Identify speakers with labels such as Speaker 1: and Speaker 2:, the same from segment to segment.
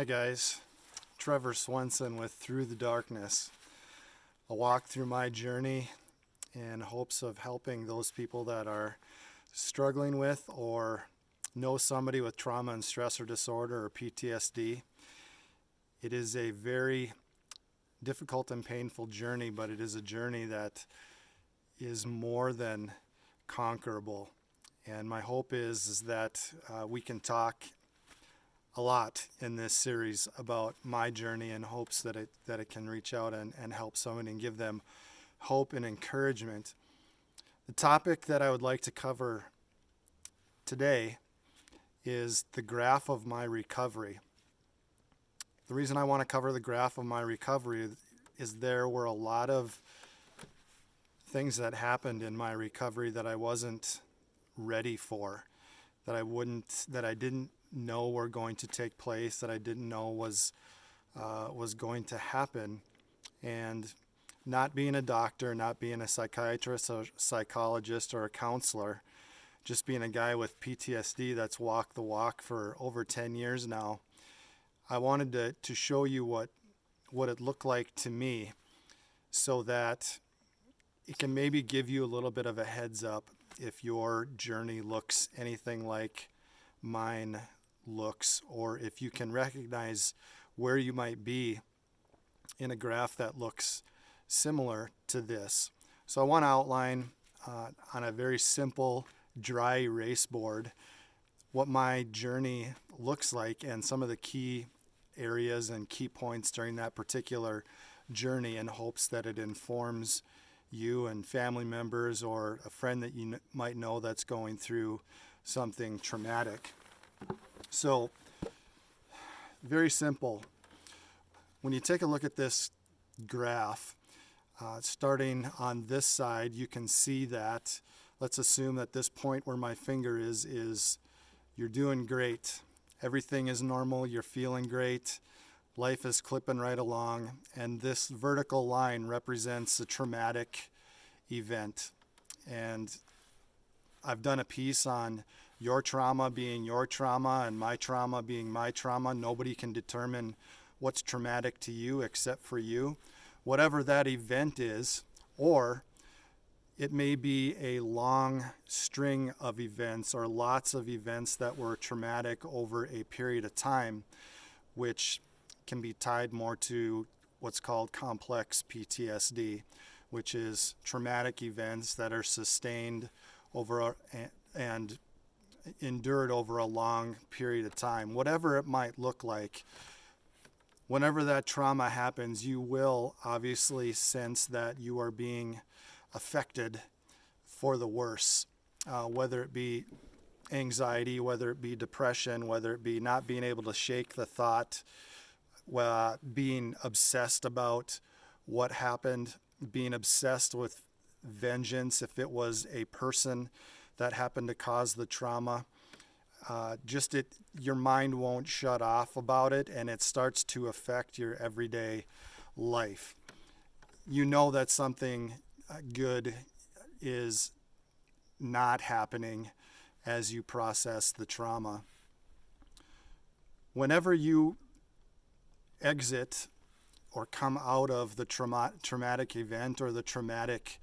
Speaker 1: Hi guys, Trevor Swenson with Through the Darkness. A walk through my journey in hopes of helping those people that are struggling with or know somebody with trauma and stressor disorder or PTSD. It is a very difficult and painful journey, but it is a journey that is more than conquerable. And my hope is that we can talk a lot in this series about my journey in hopes that it can reach out and help someone and give them hope and encouragement. The topic that I would like to cover today is the graph of my recovery. The reason I want to cover the graph of my recovery is there were a lot of things that happened in my recovery that I wasn't ready for, that I didn't know were going to take place, that I didn't know was going to happen. And not being a doctor, not being a psychiatrist or psychologist or a counselor, just being a guy with PTSD that's walked the walk for over 10 years now, I wanted to show you what it looked like to me so that it can maybe give you a little bit of a heads up if your journey looks anything like mine looks, or if you can recognize where you might be in a graph that looks similar to this. So I want to outline on a very simple, dry erase board what my journey looks like and some of the key areas and key points during that particular journey in hopes that it informs you and family members or a friend that you might know that's going through something traumatic. So, very simple. When you take a look at this graph, starting on this side, you can see that, let's assume that this point where my finger is you're doing great. Everything is normal, you're feeling great, life is clipping right along, and this vertical line represents a traumatic event. And I've done a piece on your trauma being your trauma and my trauma being my trauma. Nobody can determine what's traumatic to you except for you. Whatever that event is, or it may be a long string of events or lots of events that were traumatic over a period of time, which can be tied more to what's called complex PTSD, which is traumatic events that are sustained over and endured over a long period of time. Whatever it might look like, whenever that trauma happens, you will obviously sense that you are being affected for the worse, whether it be anxiety, whether it be depression, whether it be not being able to shake the thought, being obsessed about what happened, being obsessed with vengeance if it was a person that happened to cause the trauma. Your mind won't shut off about it, and it starts to affect your everyday life. You know that something good is not happening as you process the trauma. Whenever you exit or come out of the traumatic event or the traumatic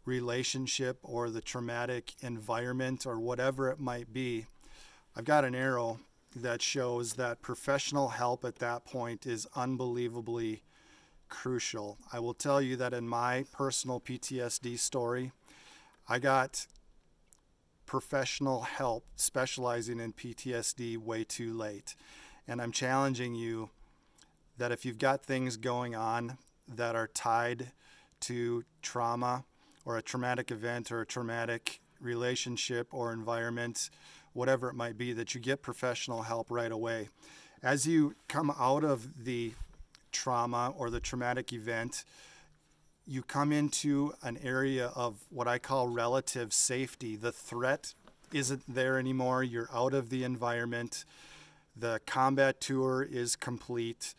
Speaker 1: relationship or the traumatic environment or whatever it might be, I've got an arrow that shows that professional help at that point is unbelievably crucial. I will tell you that in my personal PTSD story, I got professional help specializing in PTSD way too late. And I'm challenging you that if you've got things going on that are tied to trauma or a traumatic event or a traumatic relationship or environment, whatever it might be, that you get professional help right away. As you come out of the trauma or the traumatic event, you come into an area of what I call relative safety. The threat isn't there anymore. You're out of the environment. The combat tour is complete.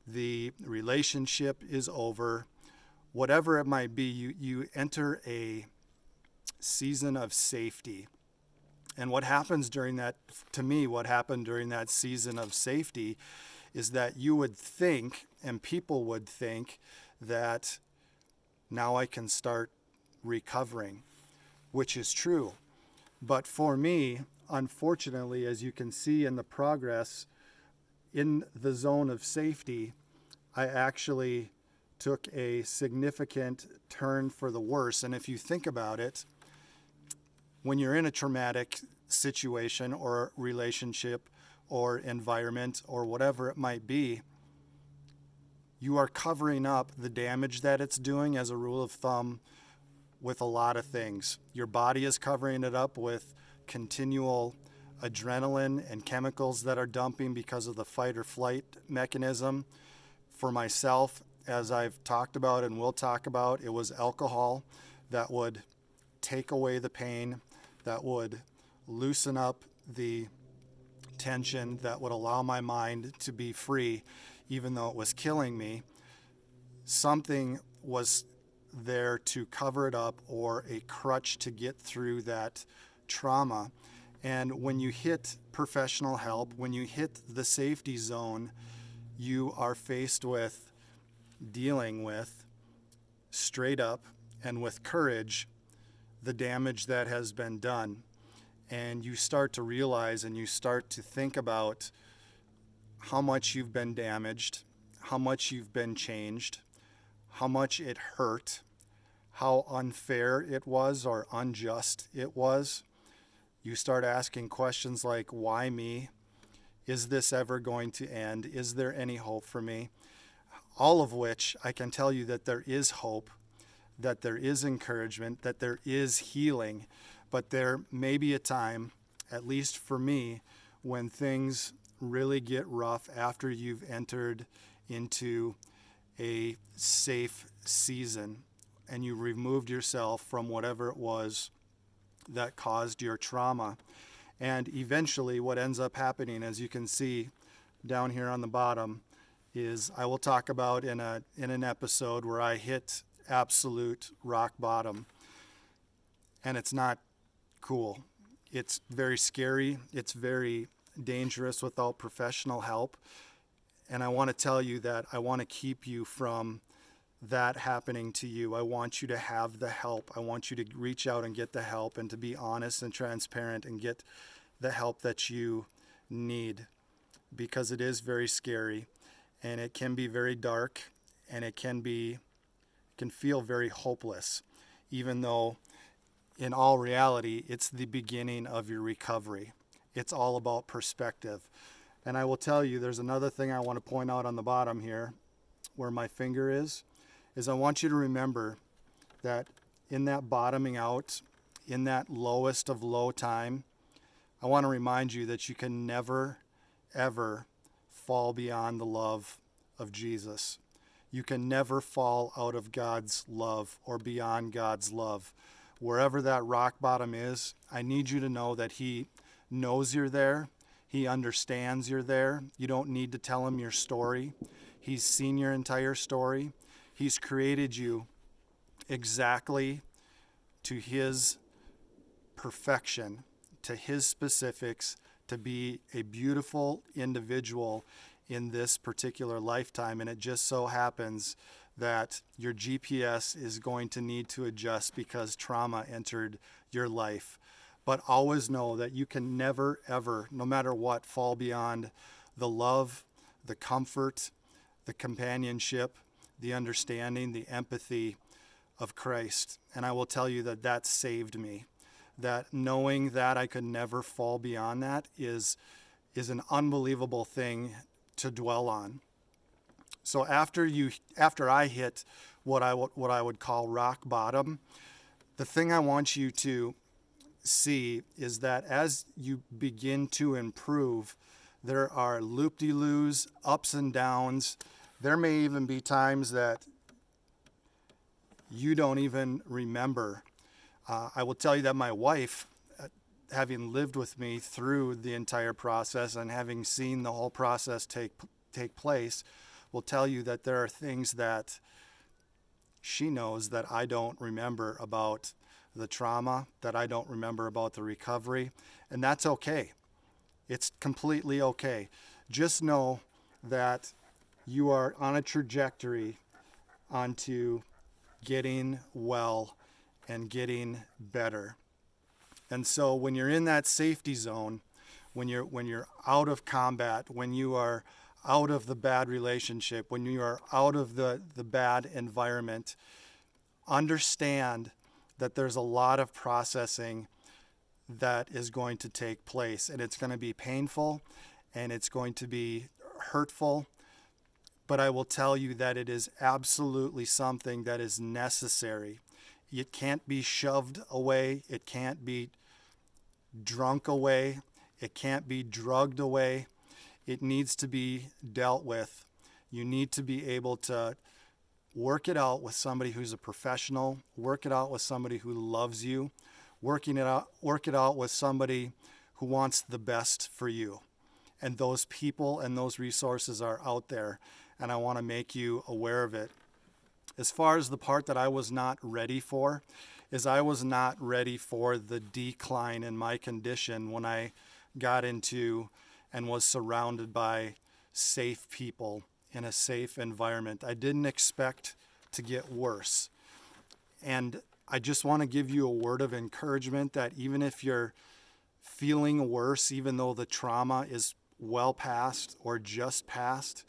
Speaker 1: The relationship is over. Whatever it might be, you enter a season of safety. And what happens during that, to me, what happened during that season of safety is that you would think, and people would think, that now I can start recovering, which is true. But for me, unfortunately, as you can see in the progress in the zone of safety, I actually took a significant turn for the worse. And if you think about it, when you're in a traumatic situation or relationship or environment or whatever it might be, you are covering up the damage that it's doing, as a rule of thumb, with a lot of things. Your body is covering it up with continual adrenaline and chemicals that are dumping because of the fight or flight mechanism. For myself, as I've talked about and will talk about, it was alcohol that would take away the pain, that would loosen up the tension, that would allow my mind to be free, even though it was killing me. Something was there to cover it up, or a crutch to get through that trauma. And when you hit professional help, when you hit the safety zone, you are faced with dealing with, straight up and with courage, the damage that has been done. And you start to realize and you start to think about how much you've been damaged, how much you've been changed, how much it hurt, how unfair it was or unjust it was. You start asking questions like, why me? Is this ever going to end? Is there any hope for me? All of which I can tell you that there is hope, that there is encouragement, that there is healing. But there may be a time, at least for me, when things really get rough after you've entered into a safe season and you removed yourself from whatever it was that caused your trauma. And eventually what ends up happening, as you can see down here on the bottom, is I will talk about in an episode where I hit absolute rock bottom. And it's not cool. It's very scary. It's very dangerous without professional help. And I want to tell you that I want to keep you from that happening to you. I want you to have the help. I want you to reach out and get the help, and to be honest and transparent and get the help that you need, because it is very scary and it can be very dark, and it can feel very hopeless, even though in all reality it's the beginning of your recovery. It's all about perspective. And I will tell you, there's another thing I want to point out on the bottom here where my finger is I want you to remember that in that bottoming out, in that lowest of low time, I want to remind you that you can never, ever fall beyond the love of Jesus. You can never fall out of God's love or beyond God's love. Wherever that rock bottom is, I need you to know that He knows you're there. He understands you're there. You don't need to tell Him your story. He's seen your entire story. He's created you exactly to His perfection, to His specifics, to be a beautiful individual in this particular lifetime. And it just so happens that your GPS is going to need to adjust because trauma entered your life. But always know that you can never, ever, no matter what, fall beyond the love, the comfort, the companionship, the understanding, the empathy of Christ. And I will tell you that that saved me. That knowing that I could never fall beyond that is an unbelievable thing to dwell on. So after I hit what I would call rock bottom, the thing I want you to see is that as you begin to improve, there are loop-de-loos, ups and downs. There may even be times that you don't even remember. I will tell you that my wife, having lived with me through the entire process and having seen the whole process take place, will tell you that there are things that she knows that I don't remember about the trauma, that I don't remember about the recovery, and that's okay. It's completely okay. Just know that you are on a trajectory onto getting well and getting better. And so when you're in that safety zone, when you're out of combat, when you are out of the bad relationship, when you are out of the bad environment, understand that there's a lot of processing that is going to take place, and it's going to be painful and it's going to be hurtful. But I will tell you that it is absolutely something that is necessary. It can't be shoved away. It can't be drunk away. It can't be drugged away. It needs to be dealt with. You need to be able to work it out with somebody who's a professional, work it out with somebody who loves you, work it out with somebody who wants the best for you. And those people and those resources are out there, and I want to make you aware of it. As far as the part that I was not ready for, is I was not ready for the decline in my condition when I got into and was surrounded by safe people in a safe environment. I didn't expect to get worse. And I just want to give you a word of encouragement that even if you're feeling worse, even though the trauma is well past or just past,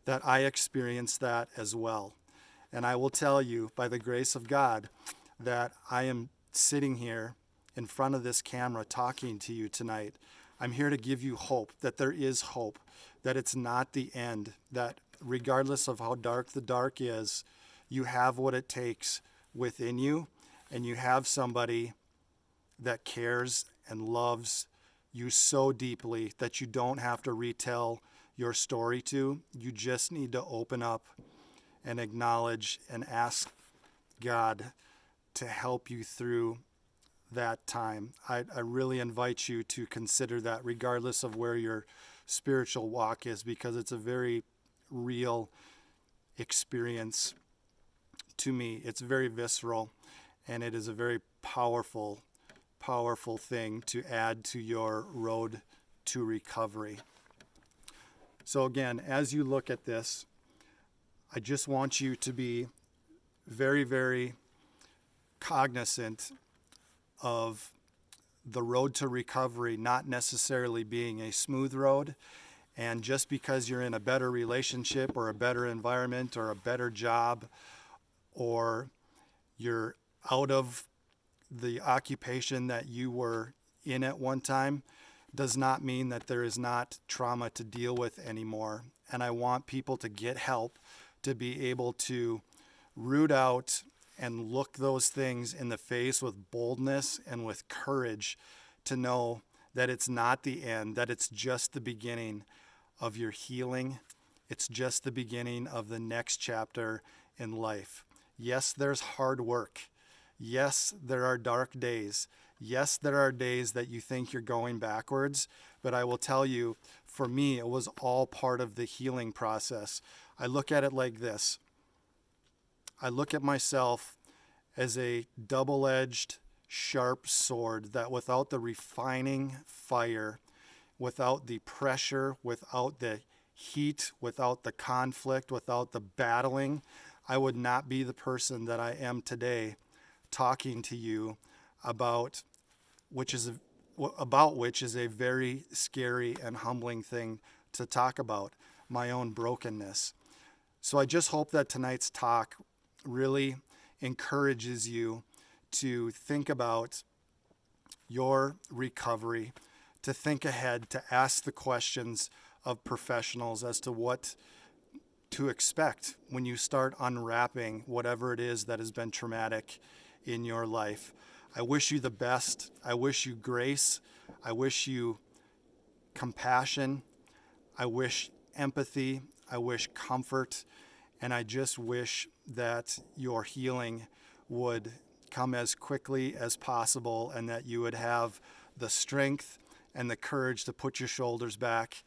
Speaker 1: that I experienced that as well. And I will tell you, by the grace of God, that I am sitting here in front of this camera talking to you tonight. I'm here to give you hope, that there is hope, that it's not the end, that regardless of how dark the dark is, you have what it takes within you, and you have somebody that cares and loves you so deeply that you don't have to retell your story to. You just need to open up and acknowledge and ask God to help you through that time. I really invite you to consider that regardless of where your spiritual walk is, because it's a very real experience to me. It's very visceral, and it is a very powerful thing to add to your road to recovery. So again, as you look at this, I just want you to be very, very cognizant of the road to recovery not necessarily being a smooth road. And just because you're in a better relationship or a better environment or a better job, or you're out of the occupation that you were in at one time, does not mean that there is not trauma to deal with anymore. And I want people to get help to be able to root out and look those things in the face with boldness and with courage, to know that it's not the end, that it's just the beginning of your healing. It's just the beginning of the next chapter in life. Yes, there's hard work. Yes, there are dark days. Yes, there are days that you think you're going backwards, but I will tell you, for me, it was all part of the healing process. I look at it like this. I look at myself as a double-edged, sharp sword that without the refining fire, without the pressure, without the heat, without the conflict, without the battling, I would not be the person that I am today, talking to you about which is a very scary and humbling thing to talk about, my own brokenness. So I just hope that tonight's talk really encourages you to think about your recovery, to think ahead, to ask the questions of professionals as to what to expect when you start unwrapping whatever it is that has been traumatic in your life. I wish you the best. I wish you grace. I wish you compassion. I wish empathy. I wish comfort. And I just wish that your healing would come as quickly as possible, and that you would have the strength and the courage to put your shoulders back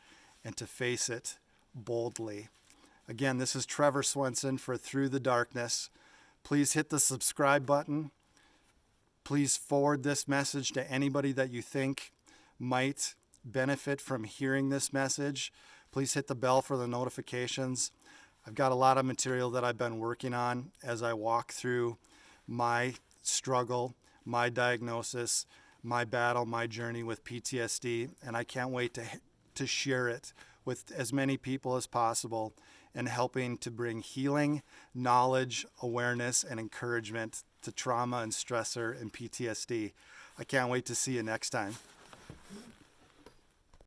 Speaker 1: and to face it boldly. Again, this is Trevor Swenson for Through the Darkness. Please hit the subscribe button. Please forward this message to anybody that you think might benefit from hearing this message. Please hit the bell for the notifications. I've got a lot of material that I've been working on as I walk through my struggle, my diagnosis, my battle, my journey with PTSD, and I can't wait to share it with as many people as possible and helping to bring healing, knowledge, awareness, and encouragement to trauma and stressor and PTSD. I can't wait to see you next time.